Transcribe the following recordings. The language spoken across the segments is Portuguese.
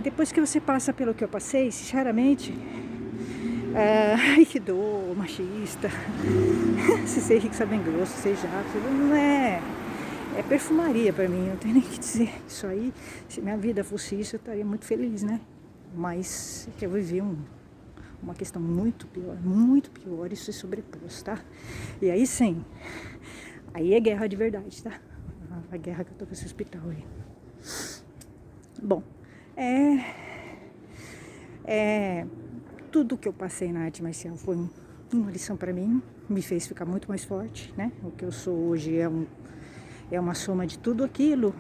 depois que você passa pelo que eu passei, sinceramente, ai que dor, machista, se ser rico, sabe bem grosso, ser jato, não é, é perfumaria pra mim, não tem nem o que dizer. Isso aí, se minha vida fosse isso, eu estaria muito feliz, né? Mas eu vivi uma questão muito pior, isso se sobrepôs, tá? E aí sim, aí é guerra de verdade, tá? A guerra que eu tô com esse hospital aí. Bom, tudo que eu passei na arte marcial foi uma lição pra mim, me fez ficar muito mais forte, né? O que eu sou hoje é uma soma de tudo aquilo,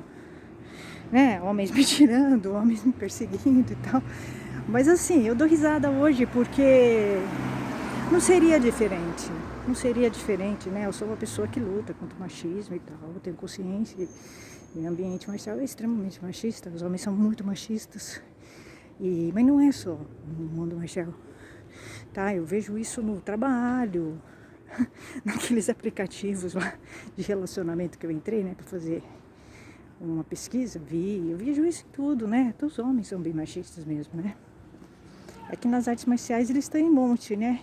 né? Homens me tirando, homens me perseguindo e tal. Mas assim, eu dou risada hoje porque não seria diferente. Não seria diferente, né? Eu sou uma pessoa que luta contra o machismo e tal. Eu tenho consciência. E o ambiente marcial é extremamente machista. Os homens são muito machistas. Mas não é só no mundo marcial. Tá? Eu vejo isso no trabalho, naqueles aplicativos lá de relacionamento que eu entrei, né? Pra fazer uma pesquisa. Eu vejo isso em tudo, né? Todos os homens são bem machistas mesmo, né? Aqui nas artes marciais eles estão em monte, né?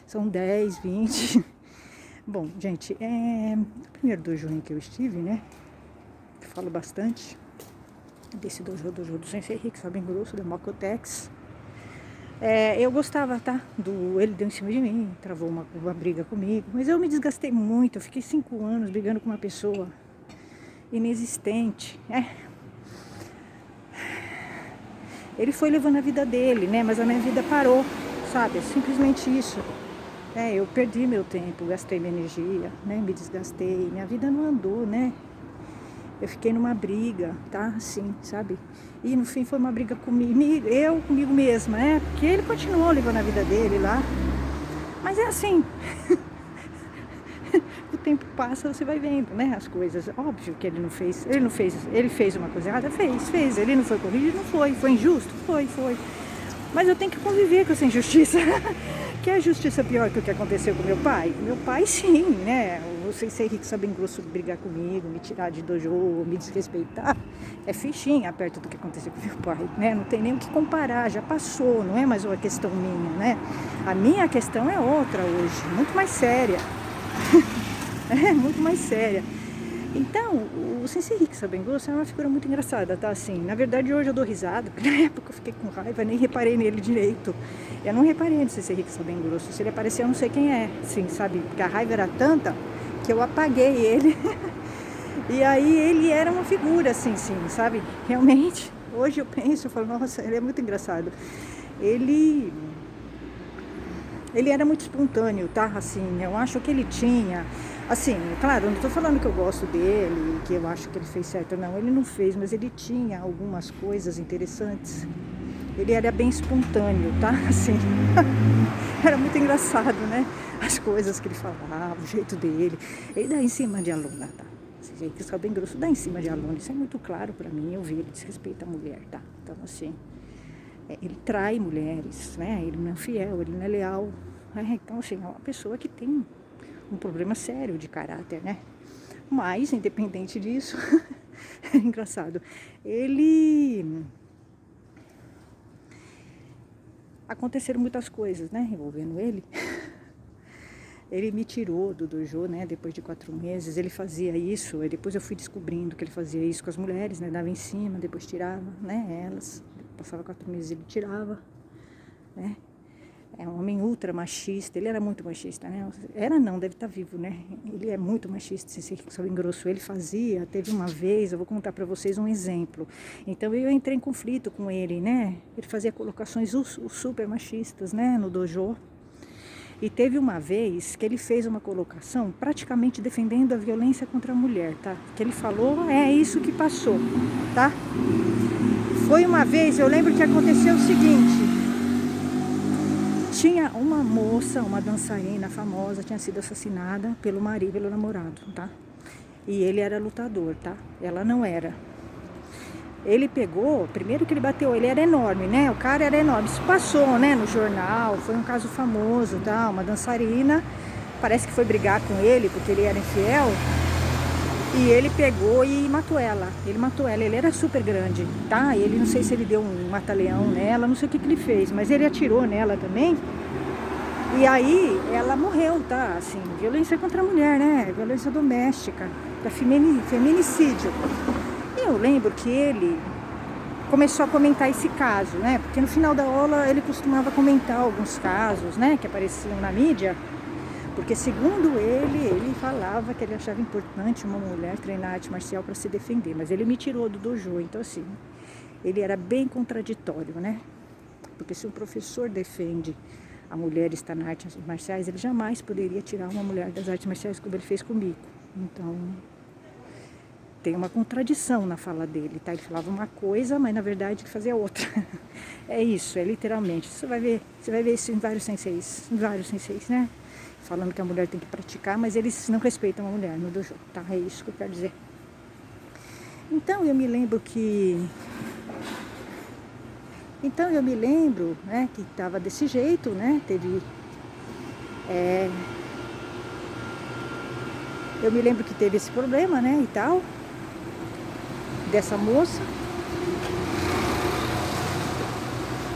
São 10, 20. Bom, gente, o primeiro dojo em que eu estive, né? Eu falo bastante desse dojo do Sensei Rick, sabe, bem grosso, da Mokotex. Eu gostava, tá? Ele deu em cima de mim, travou uma briga comigo, mas eu me desgastei muito. Eu fiquei 5 anos brigando com uma pessoa inexistente, Ele foi levando a vida dele, né? Mas a minha vida parou, sabe? É simplesmente isso. Eu perdi meu tempo, gastei minha energia, né? Me desgastei, minha vida não andou, né? Eu fiquei numa briga, tá? Assim, sabe? E no fim foi uma briga comigo mesma, né? Porque ele continuou levando a vida dele lá. Mas é assim. O tempo passa, você vai vendo, né? As coisas. Óbvio que ele fez uma coisa errada, fez. Ele não foi corrigido, não foi. Foi injusto? Foi. Mas eu tenho que conviver com essa injustiça. Que é a justiça pior que o que aconteceu com meu pai? Meu pai, sim, né? O Sensei Rick sabe bem grosso brigar comigo, me tirar de dojo, me desrespeitar. É fichinha perto do que aconteceu com meu pai, né? Não tem nem o que comparar, já passou, não é mais uma questão minha, né? A minha questão é outra hoje, muito mais séria. Muito mais séria. Então, o Sensei Rick sabe bem grosso é uma figura muito engraçada, tá? Assim, na verdade hoje eu dou risada, porque na época eu fiquei com raiva, nem reparei nele direito. Eu não reparei no Sensei Rick sabe bem grosso. Se ele aparecer, eu não sei quem é, assim, sabe? Porque a raiva era tanta que eu apaguei ele. E aí ele era uma figura, assim, sim, sabe? Realmente, hoje eu penso, eu falo, nossa, ele é muito engraçado. Ele era muito espontâneo, tá? Assim, eu acho que ele tinha... Assim, claro, eu não tô falando que eu gosto dele, que eu acho que ele fez certo, não. Ele não fez, mas ele tinha algumas coisas interessantes. Ele era bem espontâneo, tá? Assim, era muito engraçado, né? As coisas que ele falava, o jeito dele. Ele dá em cima de aluna, tá? Esse jeito que bem grosso, dá em cima de aluna. Isso é muito claro pra mim, eu vi, ele desrespeita a mulher, tá? Então, assim, ele trai mulheres, né? Ele não é fiel, ele não é leal. Então, assim, é uma pessoa que tem um problema sério de caráter, né? Mas, independente disso, é engraçado. Aconteceram muitas coisas, né? Envolvendo ele. Ele me tirou do dojo, né? Depois de 4 meses, ele fazia isso. E depois eu fui descobrindo que ele fazia isso com as mulheres, né? Dava em cima, depois tirava, né? Elas. Passava 4 meses, ele tirava, né? É um homem ultra machista, ele era muito machista, né? Era não, deve estar vivo, né? Ele é muito machista, se sabe grosso. Ele fazia, teve uma vez, eu vou contar para vocês um exemplo. Então eu entrei em conflito com ele, né? Ele fazia colocações super machistas, né? No dojo. E teve uma vez que ele fez uma colocação praticamente defendendo a violência contra a mulher, tá? Que ele falou, é isso que passou, tá? Foi uma vez, eu lembro que aconteceu o seguinte... Tinha uma moça, uma dançarina famosa, tinha sido assassinada pelo marido, pelo namorado, tá? E ele era lutador, tá? Ela não era. Ele pegou, primeiro que ele bateu, ele era enorme, né? O cara era enorme. Isso passou, né? No jornal, foi um caso famoso, tá? Uma dançarina, parece que foi brigar com ele porque ele era infiel. E ele pegou e matou ela. Ele matou ela. Ele era super grande, tá? Ele, não sei se ele deu um mata-leão nela, não sei o que ele fez, mas ele atirou nela também. E aí ela morreu, tá? Assim, violência contra a mulher, né? Violência doméstica, feminicídio. E eu lembro que ele começou a comentar esse caso, né? Porque no final da aula ele costumava comentar alguns casos, né? Que apareciam na mídia. Porque segundo ele falava que ele achava importante uma mulher treinar arte marcial para se defender. Mas ele me tirou do dojo, então assim, ele era bem contraditório, né? Porque se um professor defende a mulher estar nas artes marciais, ele jamais poderia tirar uma mulher das artes marciais como ele fez comigo. Então, tem uma contradição na fala dele, tá? Ele falava uma coisa, mas na verdade ele fazia outra. É isso, é literalmente. Você vai ver isso em vários senseis, né? Falando que a mulher tem que praticar, mas eles não respeitam a mulher no dojo, tá? É isso que eu quero dizer. Então eu me lembro, né, que estava desse jeito, né? Eu me lembro que teve esse problema, né, e tal, dessa moça.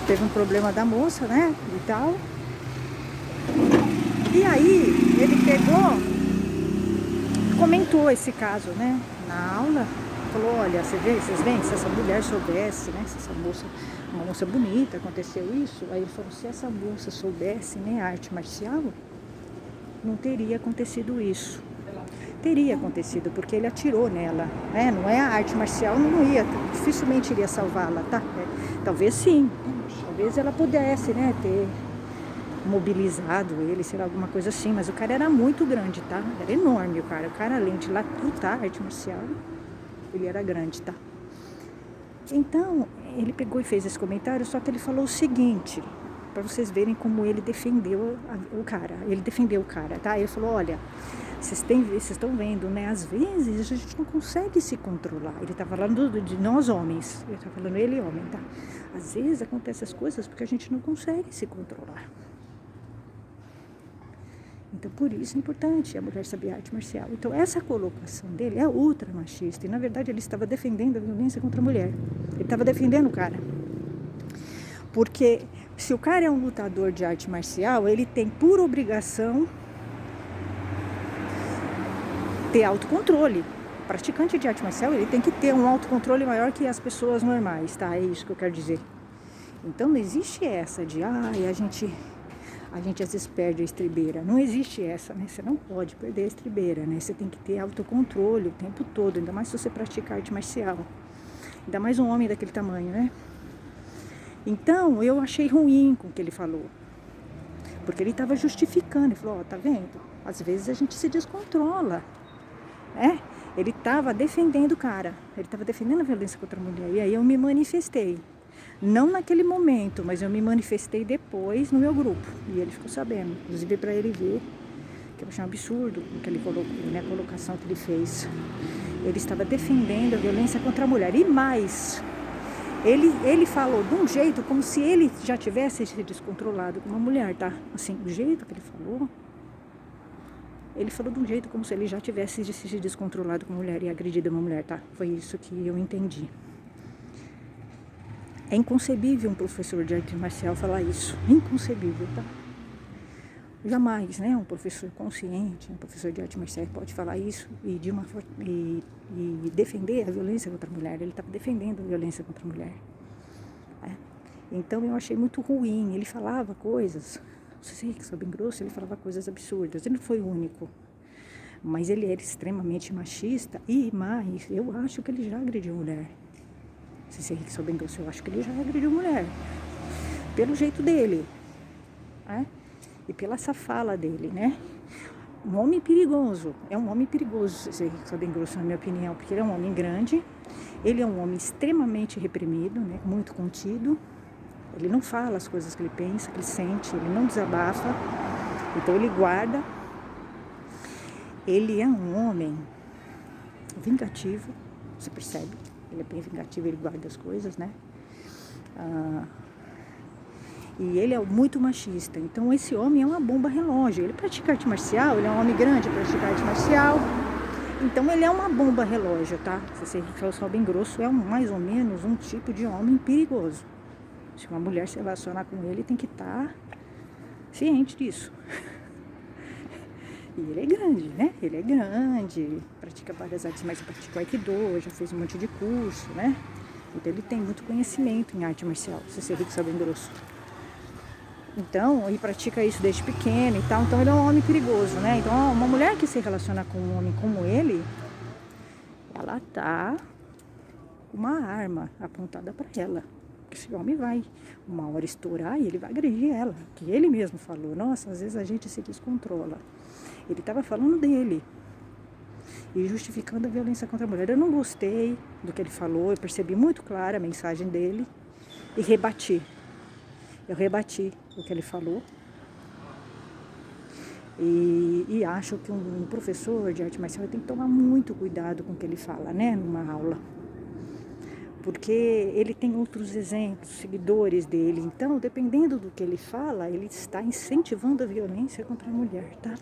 Teve um problema da moça, né, e tal. E aí ele pegou, comentou esse caso, né, na aula. Falou, olha, vocês veem, se essa mulher soubesse, né, se essa moça, uma moça bonita, aconteceu isso. Aí ele falou, se essa moça soubesse, né, arte marcial, não teria acontecido isso. Teria acontecido, porque ele atirou nela, né? Não é a arte marcial, dificilmente iria salvá-la, tá? Talvez sim, talvez ela pudesse, né, ter mobilizado ele, sei lá, alguma coisa assim, mas o cara era muito grande, tá? Era enorme o cara além de lutar arte marcial, ele era grande, tá? Então, ele pegou e fez esse comentário, só que ele falou o seguinte, para vocês verem como ele defendeu o cara, tá? Ele falou, olha, vocês estão vendo, né? Às vezes a gente não consegue se controlar. Ele tá falando de nós homens, ele tá falando ele homem, tá? Às vezes acontecem as coisas porque a gente não consegue se controlar. Então, por isso é importante a mulher saber arte marcial. Então, essa colocação dele é ultra machista. E, na verdade, ele estava defendendo a violência contra a mulher. Ele estava defendendo o cara. Porque se o cara é um lutador de arte marcial, ele tem por obrigação ter autocontrole. O praticante de arte marcial, ele tem que ter um autocontrole maior que as pessoas normais, tá? É isso que eu quero dizer. Então, não existe essa de, a gente às vezes perde a estribeira. Não existe essa, né? Você não pode perder a estribeira, né? Você tem que ter autocontrole o tempo todo, ainda mais se você praticar arte marcial. Ainda mais um homem daquele tamanho, né? Então, eu achei ruim com o que ele falou. Porque ele estava justificando. Ele falou, tá vendo? Às vezes a gente se descontrola, né? Ele estava defendendo o cara. Ele estava defendendo a violência contra a mulher. E aí eu me manifestei. Não naquele momento, mas eu me manifestei depois no meu grupo. E ele ficou sabendo. Inclusive para ele ver que eu achei um absurdo o que ele colocou, né, a colocação que ele fez. Ele estava defendendo a violência contra a mulher. E mais, ele falou de um jeito como se ele já tivesse se descontrolado com uma mulher, tá? Assim, o jeito que ele falou de um jeito como se ele já tivesse se descontrolado com uma mulher e agredido uma mulher, tá? Foi isso que eu entendi. É inconcebível um professor de arte marcial falar isso. Inconcebível, tá? Jamais, né? Um professor consciente, um professor de arte marcial pode falar isso e defender a violência contra a mulher. Ele estava defendendo a violência contra a mulher. Então eu achei muito ruim. Ele falava coisas, não sei se sou bem grosso, ele falava coisas absurdas. Ele não foi o único. Mas ele era extremamente machista e mais, eu acho que ele já agrediu mulher. Se você que sou bem grosso, eu acho que ele já agrediu mulher. Pelo jeito dele, né? E pela essa fala dele, né? Um homem perigoso. É um homem perigoso, se você que sou bem grosso, na minha opinião. Porque ele é um homem grande. Ele é um homem extremamente reprimido, né? Muito contido. Ele não fala as coisas que ele pensa, que ele sente. Ele não desabafa. Então ele guarda. Ele é um homem vingativo. Você percebe? Ele é bem vingativo, ele guarda as coisas, né? E ele é muito machista. Então esse homem é uma bomba relógio. Ele pratica arte marcial, ele é um homem grande, pratica arte marcial. Então ele é uma bomba relógio, tá? Se você for bem grosso, é mais ou menos um tipo de homem perigoso. Se uma mulher se relacionar com ele, tem que estar ciente disso. E ele é grande, né? Ele é grande, pratica várias artes, mas pratica Aikido, já fez um monte de curso, né? Então ele tem muito conhecimento em arte marcial, se você que sabe bem grosso. Então, ele pratica isso desde pequeno e tal, então ele é um homem perigoso, né? Então, uma mulher que se relaciona com um homem como ele, ela tá com uma arma apontada para ela. Esse homem vai uma hora estourar e ele vai agredir ela, que ele mesmo falou. Nossa, às vezes a gente se descontrola. Ele estava falando dele e justificando a violência contra a mulher. Eu não gostei do que ele falou, eu percebi muito clara a mensagem dele e rebati. Eu rebati o que ele falou e acho que um professor de arte marcial tem que tomar muito cuidado com o que ele fala, né, numa aula. Porque ele tem outros exemplos, seguidores dele. Então, dependendo do que ele fala, ele está incentivando a violência contra a mulher, tá?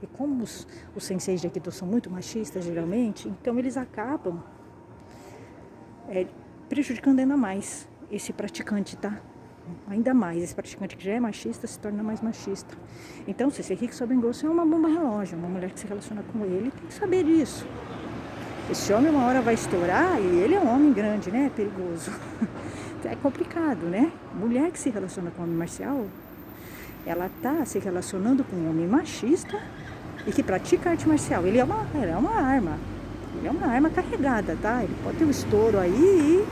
E como os senseis de Aikido são muito machistas, geralmente, então eles acabam prejudicando ainda mais esse praticante, tá? Ainda mais, esse praticante que já é machista se torna mais machista. Então, se esse Rick bem grosso é uma bomba relógio, uma mulher que se relaciona com ele tem que saber disso. Esse homem uma hora vai estourar e ele é um homem grande, né? Perigoso. É complicado, né? Mulher que se relaciona com homem marcial, ela tá se relacionando com um homem machista e que pratica arte marcial. Ele é uma arma. Ele é uma arma carregada, tá? Ele pode ter um estouro aí e